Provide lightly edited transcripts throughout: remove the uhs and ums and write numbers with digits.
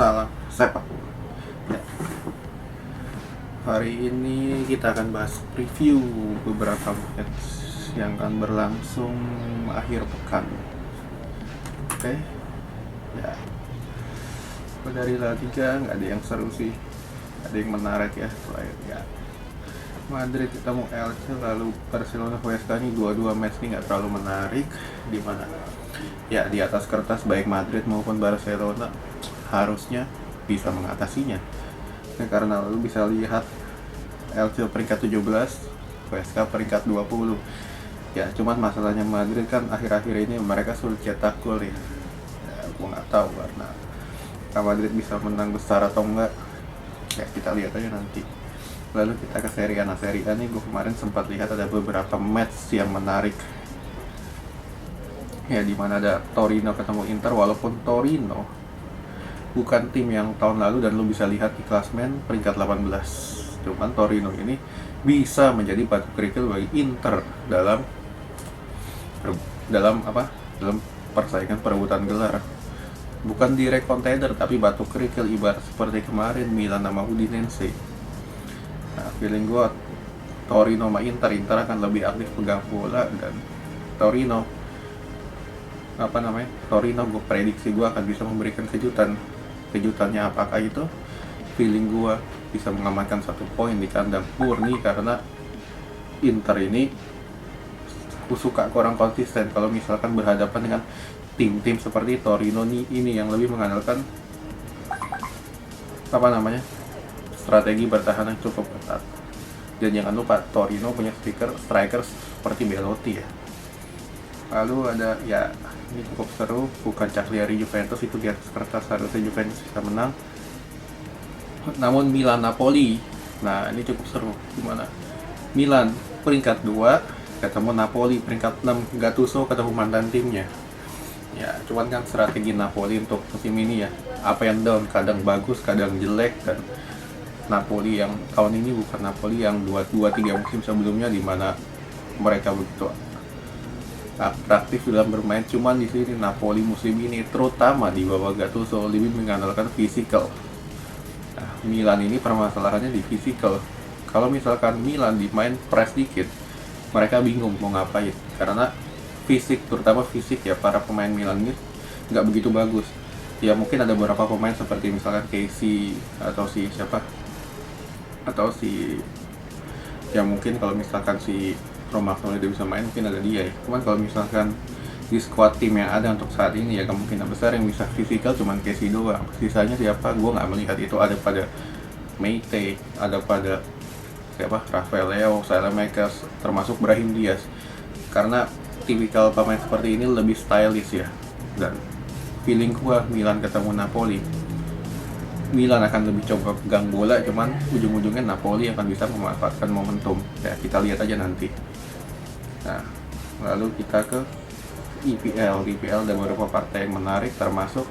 Salam sepak bola. Ya, hari ini kita akan bahas preview beberapa match yang akan berlangsung akhir pekan. Oke, ya. Dari La Liga nggak ada yang seru sih, ada yang menarik ya selain ya Madrid ketemu Elche, lalu Barcelona Huesca. Ini dua match ini nggak terlalu menarik, di mana ya di atas kertas baik Madrid maupun Barcelona harusnya bisa mengatasinya. Nah, karena lu bisa lihat Elche peringkat 17, Huesca peringkat 20. Ya, cuman masalahnya Madrid kan akhir-akhir ini mereka sulit cetak gol ya. Gua nggak tahu karena Madrid bisa menang besar atau enggak. Ya, kita lihat aja nanti. Lalu kita ke Serie A. Nah, Serie A nih gue kemarin sempat lihat ada beberapa match yang menarik. Ya, dimana ada Torino ketemu Inter, walaupun Torino bukan tim yang tahun lalu dan lu bisa lihat di klasmen peringkat 18. Cuman Torino ini bisa menjadi batu kerikil bagi Inter dalam persaingan perebutan gelar. Bukan direct contender tapi batu kerikil, ibarat seperti kemarin Milan sama Udinese. Nah, feeling gue Torino sama Inter akan lebih aktif pegang bola, dan Torino gue prediksi gue akan bisa memberikan kejutannya apakah itu, feeling gue bisa mengamankan 1 poin di kandang murni, karena Inter ini aku suka kurang konsisten kalau misalkan berhadapan dengan tim-tim seperti Torino ini yang lebih mengandalkan strategi bertahan yang cukup ketat. Dan jangan lupa Torino punya striker seperti Belotti ya. Lalu ada ya, ini cukup seru, bukan Cagliari Juventus, itu di atas kertas harusnya Juventus bisa menang. Namun Milan Napoli, nah ini cukup seru, gimana Milan peringkat 2 ketemu Napoli peringkat 6, Gattuso ketemu mantan timnya. Ya, cuman kan strategi Napoli untuk musim ini ya, up and down, kadang bagus, kadang jelek. Dan Napoli yang tahun ini bukan Napoli yang 2-3 musim sebelumnya, di mana mereka begitu atraktif dalam bermain. Cuman di sini Napoli musim ini, terutama di bawah Gattuso, lebih mengandalkan fisikal. Nah, Milan ini permasalahannya di fisikal. Kalau misalkan Milan dimain press dikit, mereka bingung mau ngapain, karena fisik, terutama fisik ya, para pemain Milan ini nggak begitu bagus. Ya mungkin ada beberapa pemain seperti misalkan Casey atau ya mungkin kalau misalkan si Romagnoli udah bisa main, mungkin ada dia ya. Cuman kalau misalkan di squad tim yang ada untuk saat ini ya, kemungkinan besar yang bisa fisikal cuman Casey doang. Sisanya siapa? Gue nggak melihat itu. Ada pada Meite, ada pada Rafael Leao, Saelemaekers, termasuk Brahim Diaz. Karena tipikal pemain seperti ini lebih stylish ya. Dan feeling gua Milan ketemu Napoli, Milan akan lebih coba pegang bola, cuman ujung-ujungnya Napoli akan bisa memanfaatkan momentum. Ya, kita lihat aja nanti. Nah, lalu kita ke IPL ada beberapa partai yang menarik, termasuk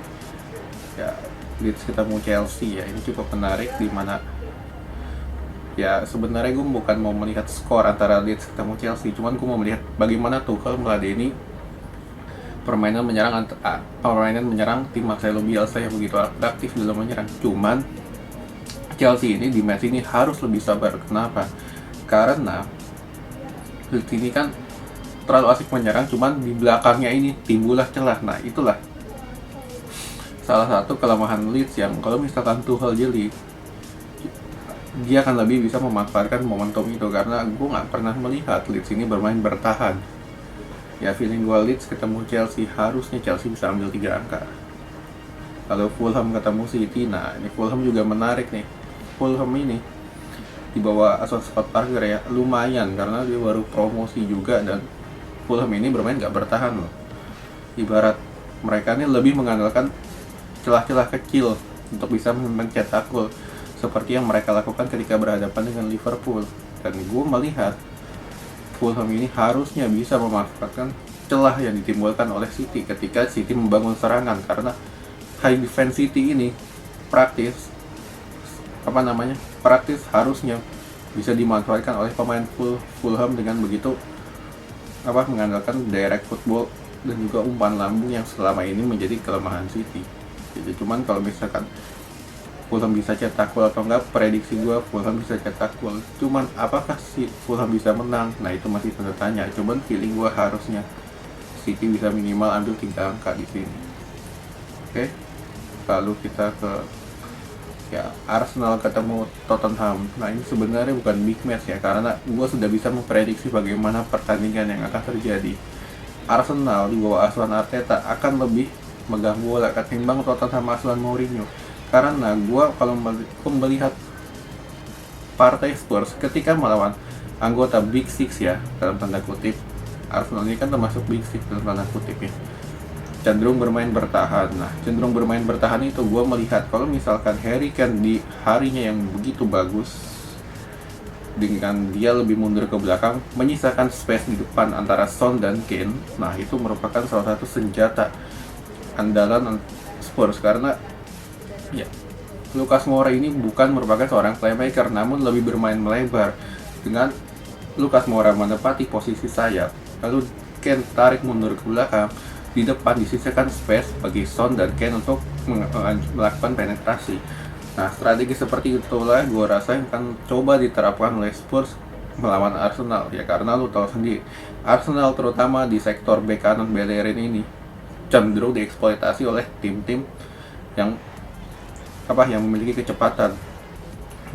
ya Leeds ketemu Chelsea ya. Ini cukup menarik, di mana ya sebenarnya gue bukan mau melihat skor antara Leeds ketemu Chelsea, cuman gue mau melihat bagaimana Tuchel meladeni permainan menyerang tim Marcelo Bielsa yang begitu aktif dalam menyerang. Cuman Chelsea ini di match ini harus lebih sabar. Kenapa? Karena Leeds ini kan terlalu asik menyerang, cuman di belakangnya ini timbullah celah. Nah, itulah salah satu kelemahan Leeds, yang kalau misalkan Tuchel jeli, dia akan lebih bisa memanfaatkan momentum itu. Karena gue nggak pernah melihat Leeds ini bermain bertahan. Ya, feeling gue Leeds ketemu Chelsea, harusnya Chelsea bisa ambil 3 angka. Kalau Fulham ketemu City, nah ini Fulham juga menarik nih. Fulham ini di bawah asuhan Scott Parker ya, lumayan karena dia baru promosi juga, dan Fulham ini bermain nggak bertahan loh. Ibarat mereka ini lebih mengandalkan celah-celah kecil untuk bisa mencetak gol, seperti yang mereka lakukan ketika berhadapan dengan Liverpool. Dan gue melihat Fulham ini harusnya bisa memanfaatkan celah yang ditimbulkan oleh City ketika City membangun serangan, karena high defense City ini praktis harusnya bisa dimanfaatkan oleh pemain Fulham dengan begitu mengandalkan direct football dan juga umpan lambung yang selama ini menjadi kelemahan City. gitu. Cuman kalau misalkan Fulham bisa cetak gol atau enggak, prediksi gue Fulham bisa cetak gol. Cuman apakah si Fulham bisa menang? Nah itu masih tanda tanya. Cuman feeling gue harusnya City bisa minimal ambil 3 angka di sini. Oke, lalu kita ke Arsenal ketemu Tottenham. Nah ini sebenarnya bukan big match ya, karena gue sudah bisa memprediksi bagaimana pertandingan yang akan terjadi. Arsenal di bawah asuhan Arteta akan lebih megang bola ketimbang Tottenham asuhan Mourinho. Karena gue kalau melihat partai Spurs ketika melawan anggota Big Six ya, dalam tanda kutip, Arsenal ini kan termasuk Big Six dalam tanda kutip ya, cenderung bermain bertahan. Nah, cenderung bermain bertahan itu gue melihat kalau misalkan Harry Kane di harinya yang begitu bagus, dengan dia lebih mundur ke belakang, menyisakan space di depan antara Son dan Kane, nah itu merupakan salah satu senjata andalan Spurs. Karena ya, Lucas Moura ini bukan merupakan seorang playmaker, namun lebih bermain melebar. Dengan Lucas Moura menepati posisi sayap, lalu Kane tarik mundur ke belakang, di depan disisikan space bagi Son dan Kane untuk melakukan penetrasi. Nah, strategi seperti itulah gue rasa yang akan coba diterapkan oleh Spurs melawan Arsenal ya, karena lu tahu sendiri Arsenal terutama di sektor bek kanan Bellerin ini cenderung dieksploitasi oleh tim-tim yang memiliki kecepatan,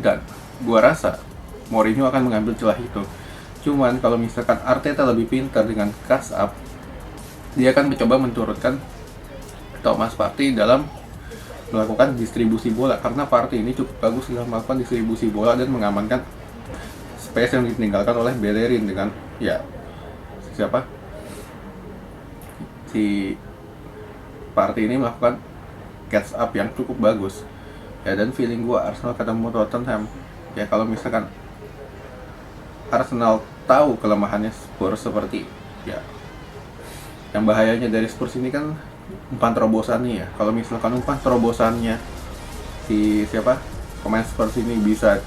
dan gua rasa Mourinho akan mengambil celah itu. Cuman kalau misalkan Arteta lebih pintar dengan catch up, dia akan mencoba menturunkan Thomas Partey dalam melakukan distribusi bola, karena Partey ini cukup bagus dalam melakukan distribusi bola dan mengamankan space yang ditinggalkan oleh Bellerin. Dengan si Partey ini melakukan catch up yang cukup bagus ya. Dan feeling gue Arsenal ketemu Tottenham ya, kalau misalkan Arsenal tahu kelemahannya Spurs seperti ya, yang bahayanya dari Spurs ini kan umpan terobosannya ya. Kalau misalkan umpan terobosannya pemain Spurs ini bisa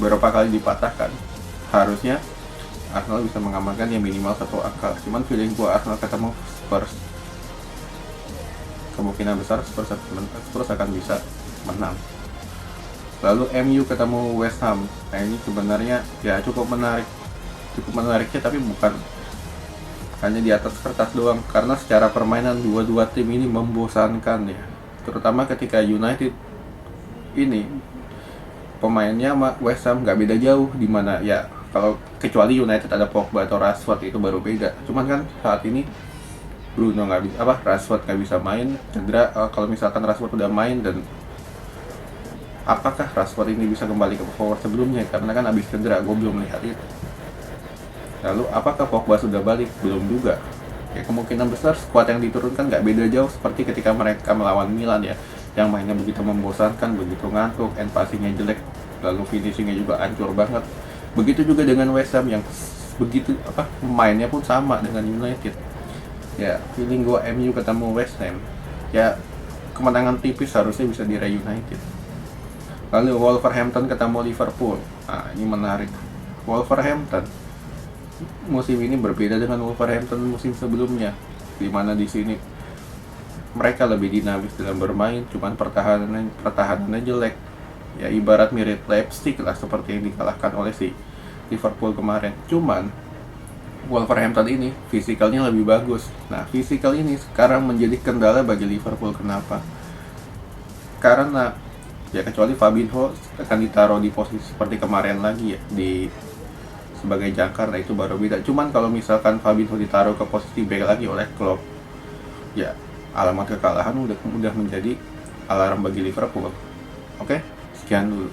beberapa kali dipatahkan, harusnya Arsenal bisa mengamankan yang minimal 1 angka. Cuman feeling gue Arsenal ketemu Spurs, kemungkinan besar Spurs akan bisa menang. Lalu MU ketemu West Ham. Nah ini sebenarnya ya cukup menariknya, tapi bukan hanya di atas kertas doang, karena secara permainan dua tim ini membosankan ya. Terutama ketika United ini pemainnya sama West Ham nggak beda jauh, dimana ya kalau kecuali United ada Pogba atau Rashford itu baru beda. Cuman kan saat ini Bruno nggak bisa, Rashford nggak bisa main, cedera. Kalau misalkan Rashford udah main, dan apakah Rashford ini bisa kembali ke power sebelumnya, karena kan abis cedera, gue belum melihat itu. Lalu apakah Pogba sudah balik? Belum juga ya. Kemungkinan besar skuad yang diturunkan nggak beda jauh seperti ketika mereka melawan Milan ya, yang mainnya begitu membosankan, begitu ngantuk, end passingnya jelek, lalu finishingnya juga hancur banget. Begitu juga dengan West Ham yang begitu mainnya pun sama dengan United ya. Feeling gue MU ketemu West Ham ya, kemenangan tipis harusnya bisa diraih United. Lalu Wolverhampton ketemu Liverpool. Nah ini menarik. Wolverhampton musim ini berbeda dengan Wolverhampton musim sebelumnya, di mana di sini mereka lebih dinamis dalam bermain, cuman pertahanannya jelek ya, ibarat mirip Leipzig lah, seperti yang dikalahkan oleh si Liverpool kemarin. Cuman Wolverhampton ini fisikalnya lebih bagus. Nah fisikal ini sekarang menjadi kendala bagi Liverpool. Kenapa? Karena ya kecuali Fabinho akan ditaruh di posisi seperti kemarin lagi ya, sebagai jangkar, nah itu baru beda. Cuman kalau misalkan Fabinho ditaruh ke posisi back lagi oleh Klopp, ya alamat kekalahan udah menjadi alarm bagi Liverpool. Oke, sekian dulu.